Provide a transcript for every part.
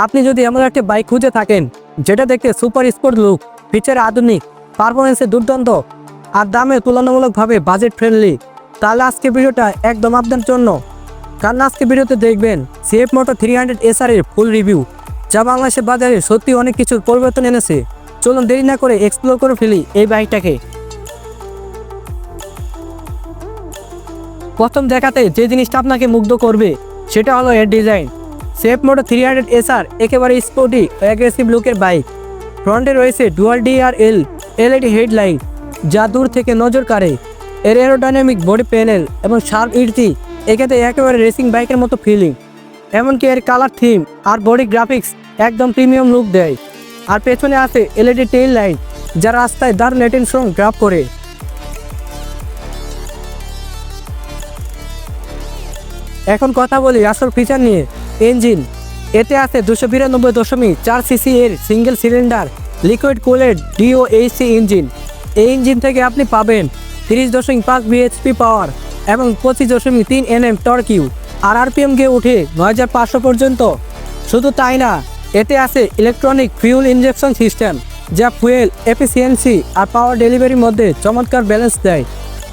আপনি যদি এমন একটি বাইক খুঁজে থাকেন যেটা দেখতে সুপার স্পোর্ট লুক, ফিচার আধুনিক, পারফরমেন্সে দুর্দান্ত আর দামে তুলনামূলকভাবে বাজেট ফ্রেন্ডলি, তাহলে আজকে ভিডিওটা একদম আপনার জন্য। কারণ আজকে ভিডিওতে দেখবেন সিএফ মোটো 300 SR এর ফুল রিভিউ, যা বাংলাদেশের বাজারে সত্যি অনেক কিছুর পরিবর্তন এনেছে। চলুন দেরি না করে এক্সপ্লোর করে ফেলি এই বাইকটাকে। প্রথম দেখাতে যে জিনিসটা আপনাকে মুগ্ধ করবে সেটা হলো এর ডিজাইন। সিএফ মোটো 300 SR একেবারে স্পোর্টি অ্যাগ্রেসিভ লুকের বাইক। ফ্রন্টে রয়েছে ডুয়াল ডিআরএল এলইডি হেডলাইট, যা দূর থেকে নজর কাড়ে। এর এরোডাইনামিক বডি প্যানেল এবং শার্প ইডটি এক্ষেত্রে একেবারে রেসিং বাইকের মতো ফিলিং। এমনকি এর কালার থিম আর বডি গ্রাফিক্স একদম প্রিমিয়াম লুক দেয়। আর পেছনে আছে এলইডি টেইল লাইট, যা রাস্তায় দারুণ অ্যাটেনশন গ্রাব করে। এখন কথা বলি আসল ফিচার নিয়ে। ইঞ্জিন এতে আছে 292.4 সিসি এর single cylinder liquid cooled DOHC engine. এই ইঞ্জিন থেকে আপনি পাবেন 30.5 বিএইচপি পাওয়ার এবং 25.3 Nm টর্ক ইউ। আর আরপিএম গিয়ে উঠে 9500 পর্যন্ত। শুধু তাই না, এতে আছে ইলেকট্রনিক ফিউল ইনজেকশন সিস্টেম, যা ফুয়েল এফিসিয়েন্সি আর পাওয়ার ডেলিভারির মধ্যে চমৎকার ব্যালেন্স দেয়।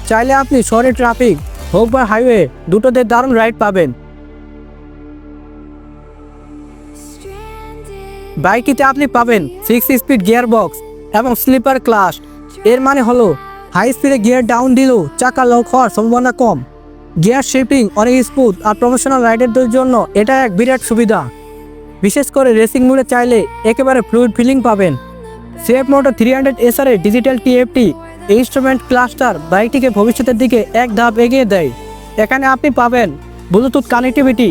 চাইলে আপনি শহরে ট্রাফিক হোক বা হাইওয়ে দুটোতে দারুণ রাইড পাবেন। বাইকটিতে আপনি পাবেন 6 স্পিড গিয়ার বক্স এবং স্লিপার ক্লাস। এর মানে হলো হাই স্পিডে গিয়ার ডাউন দিলেও চাকা লক হওয়ার সম্ভাবনা কম। গিয়ার শিফটিং অনেক স্মুথ আর প্রফেশনাল রাইডারদের জন্য এটা এক বিরাট সুবিধা। বিশেষ করে রেসিং মোডে চাইলে একেবারে ফ্লুইড ফিলিং পাবেন। সিএফ মোটো 300 SR এর ডিজিটাল টিএফটি ইনস্ট্রুমেন্ট ক্লাস্টার বাইকটিকে ভবিষ্যতের দিকে এক ধাপ এগিয়ে দেয়। এখানে আপনি পাবেন Bluetooth connectivity,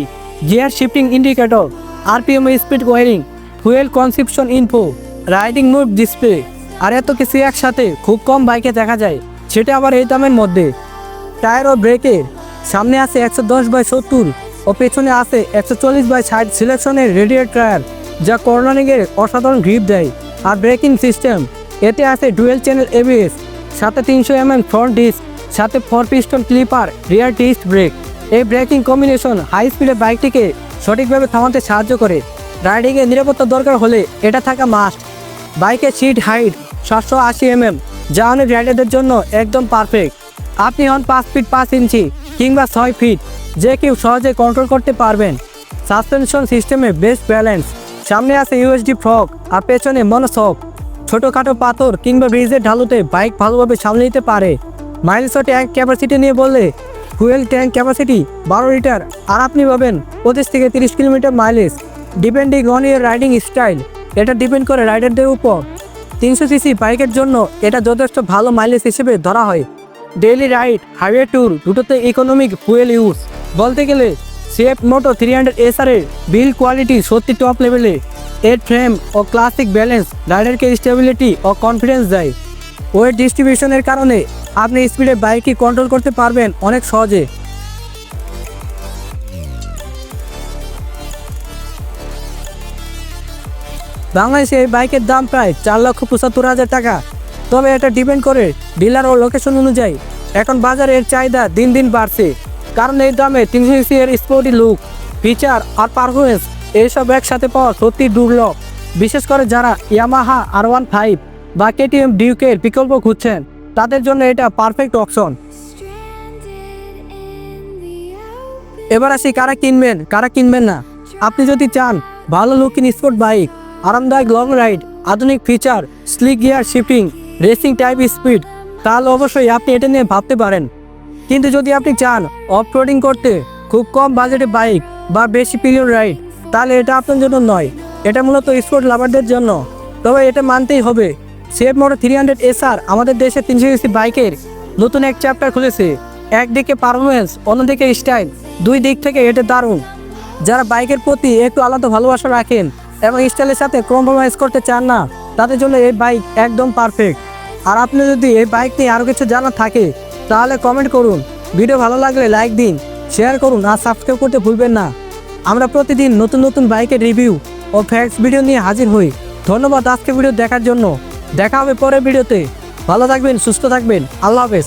gear shifting indicator, RPM speed warning, fuel consumption info, riding mode display. আর এত কিছু একসাথে খুব কম বাইকে দেখা যায়, সেটা আবার এই দামের মধ্যে। টায়ার ও ব্রেকের সামনে আছে 110/70 ও পেছনে আছে 140/60 সিলেকশনের রেডিয়েট টায়ার, যা কর্নারিংয়ের অসাধারণ গ্রিপ দেয়। আর ব্রেকিং সিস্টেম এতে আছে ডুয়েল চ্যানেল এবিএস, সাথে 300 mm ফ্রন্ট ডিস্ক, সাথে 4 পিস্টন ক্লিপার রিয়ার ডিস্ক ব্রেক। এই ব্রেকিং কম্বিনেশন হাই স্পিডে বাইকটিকে সঠিকভাবে থামাতে সাহায্য করে। রাইডিংয়ে নিরাপত্তা দরকার হলে এটা থাকা মাস্ট। বাইকের সিট হাইট 780 mm, যা অনেক রাইডারদের জন্য একদম পারফেক্ট। আপনি হন 5 ফিট 5 ইঞ্চি কিংবা 6 ফিট, যে কেউ সহজে কন্ট্রোল করতে পারবেন। সাসপেনশন সিস্টেমে বেস্ট ব্যালেন্স, সামনে আছে ইউএসডি ফ্রক আর পেছনে মনোশক। ছোটোখাটো পাথর কিংবা ব্রিজের ঢালুতে বাইক ভালোভাবে সামলে নিতে পারে। মাইলেজ ট্যাঙ্ক ক্যাপাসিটি নিয়ে বললে ফুয়েল ট্যাঙ্ক ক্যাপাসিটি 12 লিটার, আর আপনি পাবেন 25 থেকে 30 kilometre mileage. Depending on year riding style, এটা ডিপেন্ড করে রাইডারদের উপর। 300 সিসি বাইকের জন্য এটা যথেষ্ট ভালো মাইলেজ হিসেবে ধরা হয়। ডেইলি রাইড, হাইওয়ে ট্যুর দুটোতে ইকোনমিক ফুয়েল ইউজ। বলতে গেলে সিএফ মোটো 300 SR এর বিল্ড কোয়ালিটি সত্যি টপ লেভেলে। এর ফ্রেম ও ক্লাসিক ব্যালেন্স রাইডারকে স্টেবিলিটি ও কনফিডেন্স দেয়। ওয়েট ডিস্ট্রিবিউশনের কারণে আপনি স্পিডে বাইকই কন্ট্রোল করতে পারবেন অনেক সহজে। বাংলাদেশে এই বাইকের দাম প্রায় 4,75,000 টাকা। তবে এটা ডিপেন্ড করে ডিলার ও লোকেশন অনুযায়ী। এখন বাজারে এর চাহিদা দিন দিন বাড়ছে, কারণ এই দামে 300 সিসি এর স্পোর্টি লুক, ফিচার আর পারফরমেন্স এইসব একসাথে পাওয়া সত্যি দুর্লভ। বিশেষ করে যারা ইয়ামাহা R15 বা কেটিএম ডিউকের বিকল্প খুঁজছেন, তাদের জন্য এটা পারফেক্ট অপশন। এবার আসি কারা কিনবেন কারা কিনবেন না। আপনি যদি চান ভালো লুকিং স্পোর্ট বাইক, আরামদায়ক লং রাইড, আধুনিক feature, slick gear shifting, racing type speed, তাহলে অবশ্যই আপনি এটা নিয়ে ভাবতে পারেন। কিন্তু যদি আপনি চান অফ রোডিং করতে খুব কম বাজেটে বাইক বা বেশি পিরিয়ড রাইড, তাহলে এটা আপনার জন্য নয়। এটা মূলত স্পোর্ট লাভারদের জন্য। তবে এটা মানতেই হবে, সিএফ মোটো 300 SR আমাদের দেশে 300 সিসি বাইকের নতুন এক চ্যাপ্টার খুলেছে। একদিকে পারফরমেন্স, অন্যদিকে স্টাইল, দুই দিক থেকে এটা দারুণ। যারা বাইকের প্রতি একটু আলাদা ভালোবাসা রাখেন এবং স্টাইলের সাথে কম্প্রোমাইজ করতে চান না, তাদের জন্য এই বাইক একদম পারফেক্ট। আর আপনি যদি এই বাইক নিয়ে আরও কিছু জানার থাকে, তাহলে কমেন্ট করুন। ভিডিও ভালো লাগলে লাইক দিন, শেয়ার করুন আর সাবস্ক্রাইব করতে ভুলবেন না। আমরা প্রতিদিন নতুন নতুন বাইকের রিভিউ ও ফ্যাক্টস ভিডিও নিয়ে হাজির হই। ধন্যবাদ আজকে ভিডিও দেখার জন্য। দেখা হবে পরের ভিডিওতে। ভালো থাকবেন, সুস্থ থাকবেন। আল্লাহ হাফেজ।